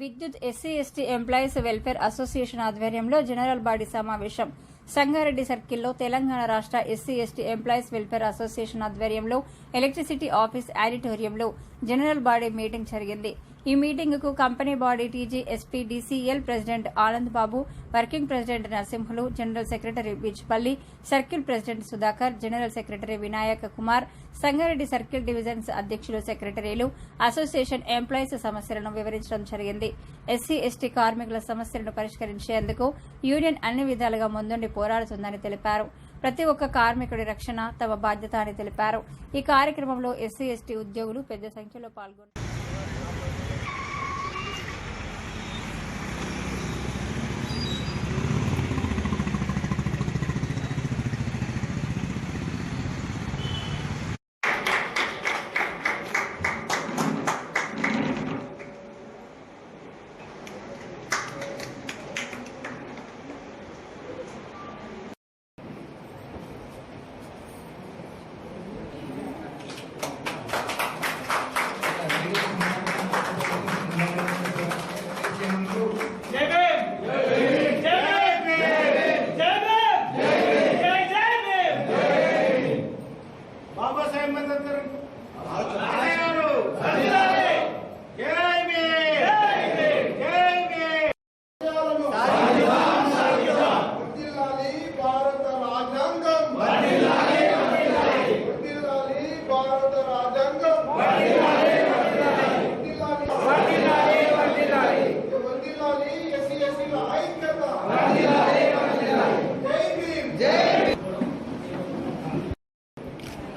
విద్యుత్ SC ST employees welfare association ఆధ్వర్యంలో general body సమావేశం సంగారెడ్డి సర్కిల్లో తెలంగాణ రాష్ట్ర SC ST employees welfare association ఆధ్వర్యంలో ఎలక్ట్రిసిటీ ఆఫీస్ ఆడిటోరియంలో జనరల్ బాడీ మీటింగ్ జరిగింది. ఈ మీటింగ్ కు company body TG SP DCL president Anand Babu, working president Narasimhulu, general secretary Beechpalli, circle president Sudhakar, general secretary Vinayaka Kumar, Sangareddy circle divisions అధ్యక్షులు, సెక్రటరీలు అసోసియేషన్ ఎంప్లాయీస్ సమస్యలను వివరించడం జరిగింది. ఎస్సీ ఎస్టీ కార్మికుల సమస్యలను పరిష్కరించేందుకు యూనియన్ అన్ని విధాలుగా ముందుండి పోరాడుతుందని తెలిపారు. ప్రతి ఒక్క కార్మికుడి రక్షణ తమ బాధ్యత అని తెలిపారు. ఈ కార్యక్రమంలో ఎస్సీ ఎస్టీ ఉద్యోగులు పెద్ద సంఖ్యలో పాల్గొన్నారు.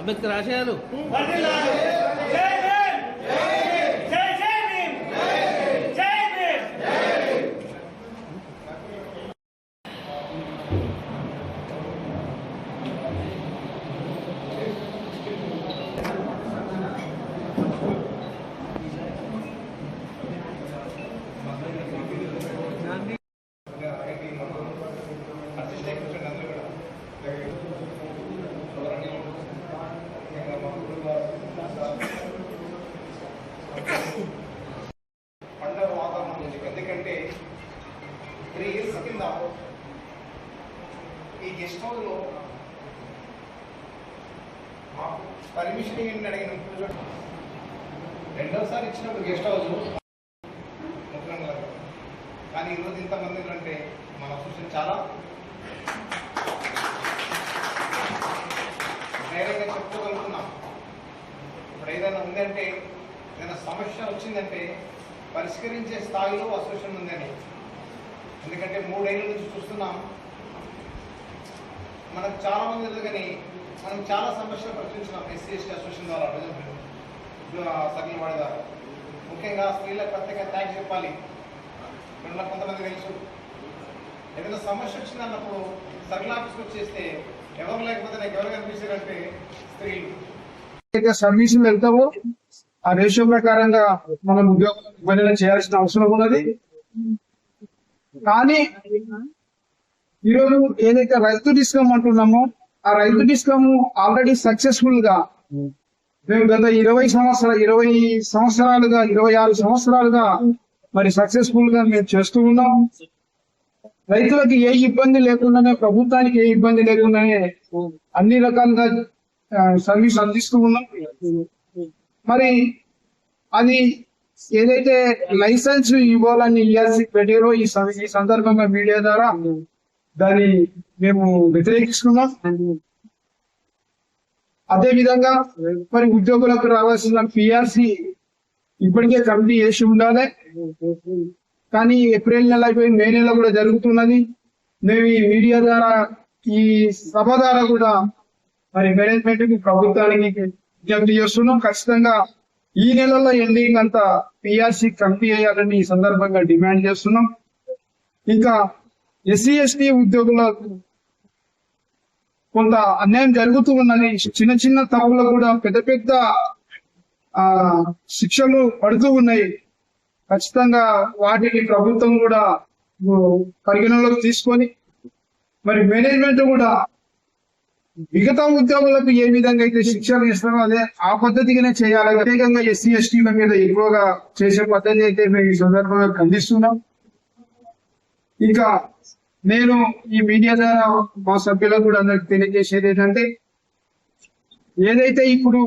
అంబేద్కర్ ఆశయాలు పండగ వాతావరణం నుంచి ఎందుకంటే 3 years కింద ఈ గెస్ట్ హౌస్లో మాకు పర్మిషన్ ఏంటి అడిగిన రెండోసారి ఇచ్చినప్పుడు గెస్ట్ హౌస్ కానీ ఈరోజు ఇంతమంది అంటే మన అసోసియేషన్ చాలా ధైర్యంగా చెప్పుకోగలుగుతున్నాం. ఇప్పుడు ఏదైనా ఉందంటే ఏదైనా సమస్య వచ్చిందంటే పరిష్కరించే స్థాయిలో అసోసియేషన్ ఉందని. ఎందుకంటే 3 ఏళ్ళ నుంచి చూస్తున్నాం, మనకు చాలా మంది తెలుసు కానీ మనం చాలా సమస్యలు పరిశీలించినాం ఎస్సీ ఎస్టీ అసోసియేషన్ ద్వారా, సర్కిల్ వాడి ద్వారా. ముఖ్యంగా స్త్రీలకు ప్రత్యేక థ్యాంక్స్ చెప్పాలి. ఇక్కడ కొంతమంది తెలుసు, ఏదైనా సమస్య వచ్చిందన్నప్పుడు సర్కిల్ ఆఫీస్కి వచ్చేస్తే ఎవరు లేకపోతే నాకు ఎవరు కనిపిస్తారంటే స్త్రీలు. సర్వీసులు వెళ్తామో ఆ రేషియో ప్రకారంగా మనం ఉద్యోగం విభజన చేయాల్సిన అవసరం ఉన్నది. కానీ ఈరోజు ఏదైతే రైతు డిస్కమ్ అంటున్నామో ఆ రైతు డిస్కమ్ ఆల్రెడీ సక్సెస్ఫుల్ గా మేము గత 26 సంవత్సరాలుగా మరి సక్సెస్ఫుల్ గా మేము చేస్తూ ఉన్నాం. రైతులకు ఏ ఇబ్బంది లేకుండానే, ప్రభుత్వానికి ఏ ఇబ్బంది లేకుండానే అన్ని రకాలుగా సర్వీస్ అందిస్తూ ఉన్నాం. మరి అది ఏదైతే లైసెన్స్ ఇవ్వాలని ఇవ్వాల్సి పెట్టారో ఈ సందర్భంగా మీడియా ద్వారా దాన్ని మేము వ్యతిరేకిస్తున్నాం. అదే విధంగా మరి ఉద్యోగులకు రావాల్సిన పిఆర్సి ఇప్పటికే కమిటీ చేసి ఉండాలి. కానీ ఏప్రిల్ నెల అయిపోయి మే నెల కూడా జరుగుతున్నది. మేము ఈ మీడియా ద్వారా, ఈ సభ ద్వారా కూడా మరి మేనేజ్మెంట్ కి, ప్రభుత్వానికి విజ్ఞప్తి చేస్తున్నాం. ఖచ్చితంగా ఈ నెలలో ఎండింగ్ అంతా పిఆర్సి కమిటీ చేయాలని ఈ సందర్భంగా డిమాండ్ చేస్తున్నాం. ఇంకా ఎస్సీ ఎస్టీ ఉద్యోగులకు కొంత అన్యాయం జరుగుతూ ఉన్నది. చిన్న చిన్న తప్పులకు కూడా పెద్ద పెద్ద శిక్షలు పడుతూ ఉన్నాయి. ఖచ్చితంగా వాటిని ప్రభుత్వం కూడా పరిగణలోకి తీసుకొని మరి మేనేజ్మెంట్ కూడా మిగతా ఉద్యోగులకు ఏ విధంగా అయితే శిక్షణ ఇస్తారో అదే ఆ పద్ధతిగానే చేయాలి. ప్రత్యేకంగా ఎస్సీ ఎస్టీల మీద ఎక్కువగా చేసే పద్ధతి అయితే మేము ఈ సందర్భంగా ఖండిస్తున్నాం. ఇంకా నేను ఈ మీడియా ద్వారా మా సభ్యులకు కూడా అందరికి తెలియజేసేది ఏంటంటే, ఏదైతే ఇప్పుడు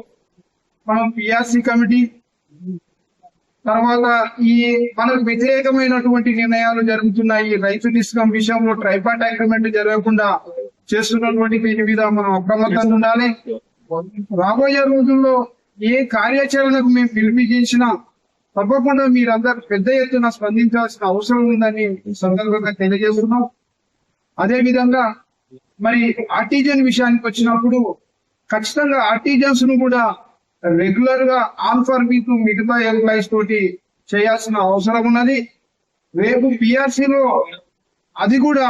మనం పిఆర్సీ కమిటీ తర్వాత ఈ మనకు వ్యతిరేకమైనటువంటి నిర్ణయాలు జరుగుతున్నాయి, రైతు డిస్కమ్ విషయంలో ట్రైపార్ట్ అగ్రిమెంట్ జరగకుండా చేస్తున్నటువంటి దీని మీద మనం అప్రమత్తంగా ఉండాలి. రాబోయే రోజుల్లో ఏ కార్యాచరణకు మేము పిలిపించినా తప్పకుండా మీరందరూ పెద్ద ఎత్తున స్పందించాల్సిన అవసరం ఉందని ఈ సందర్భంగా తెలియజేస్తున్నాం. అదే విధంగా మరి ఆర్టిజన్ విషయానికి వచ్చినప్పుడు ఖచ్చితంగా ఆర్టిజన్స్ ను కూడా రెగ్యులర్ గా ఆన్ ఫర్ మీకు మిగతా ఎంప్లాయీస్ తోటి చేయాల్సిన అవసరం ఉన్నది. రేపు పిఆర్సీలో అది కూడా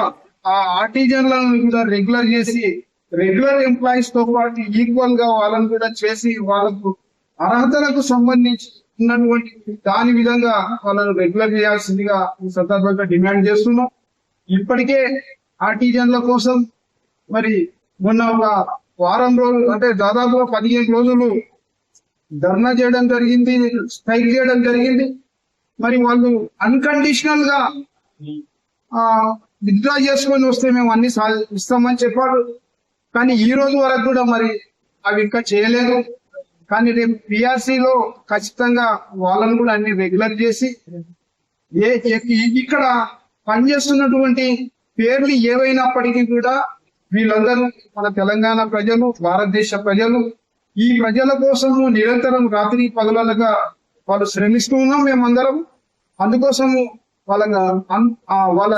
ఆ ఆర్టిజన్లను కూడా రెగ్యులర్ చేసి రెగ్యులర్ ఎంప్లాయీస్ తో పాటు ఈక్వల్ గా వాళ్ళని కూడా చేసి వాళ్ళకు అర్హతలకు సంబంధించినటువంటి దాని విధంగా వాళ్ళను రెగ్యులర్ చేయాల్సిందిగా ఈ సందర్భంగా డిమాండ్ చేస్తున్నాం. ఇప్పటికే ఆర్టిజన్ల కోసం మరి మొన్న ఒక వారం రోజులు అంటే దాదాపుగా 15 రోజులు ధర్నా చేయడం జరిగింది, స్ట్రైక్ చేయడం జరిగింది. మరి వాళ్ళు అన్కండిషనల్ గా విత్డ్రా చేసుకొని వస్తే మేము అన్ని ఇస్తామని చెప్పారు. కానీ ఈ రోజు వరకు కూడా మరి అవి ఇంకా చేయలేదు. కానీ రేపు పిఆర్సీలో ఖచ్చితంగా వాళ్ళని కూడా అన్ని రెగ్యులర్ చేసి ఇక్కడ పనిచేస్తున్నటువంటి పేర్లు ఏవైనప్పటికీ కూడా వీళ్ళందరూ మన తెలంగాణ ప్రజలు, భారతదేశ ప్రజలు, ఈ ప్రజల కోసము నిరంతరం రాత్రి పగలలుగా వాళ్ళు శ్రమిస్తూ ఉన్నాం మేమందరం. అందుకోసము వాళ్ళ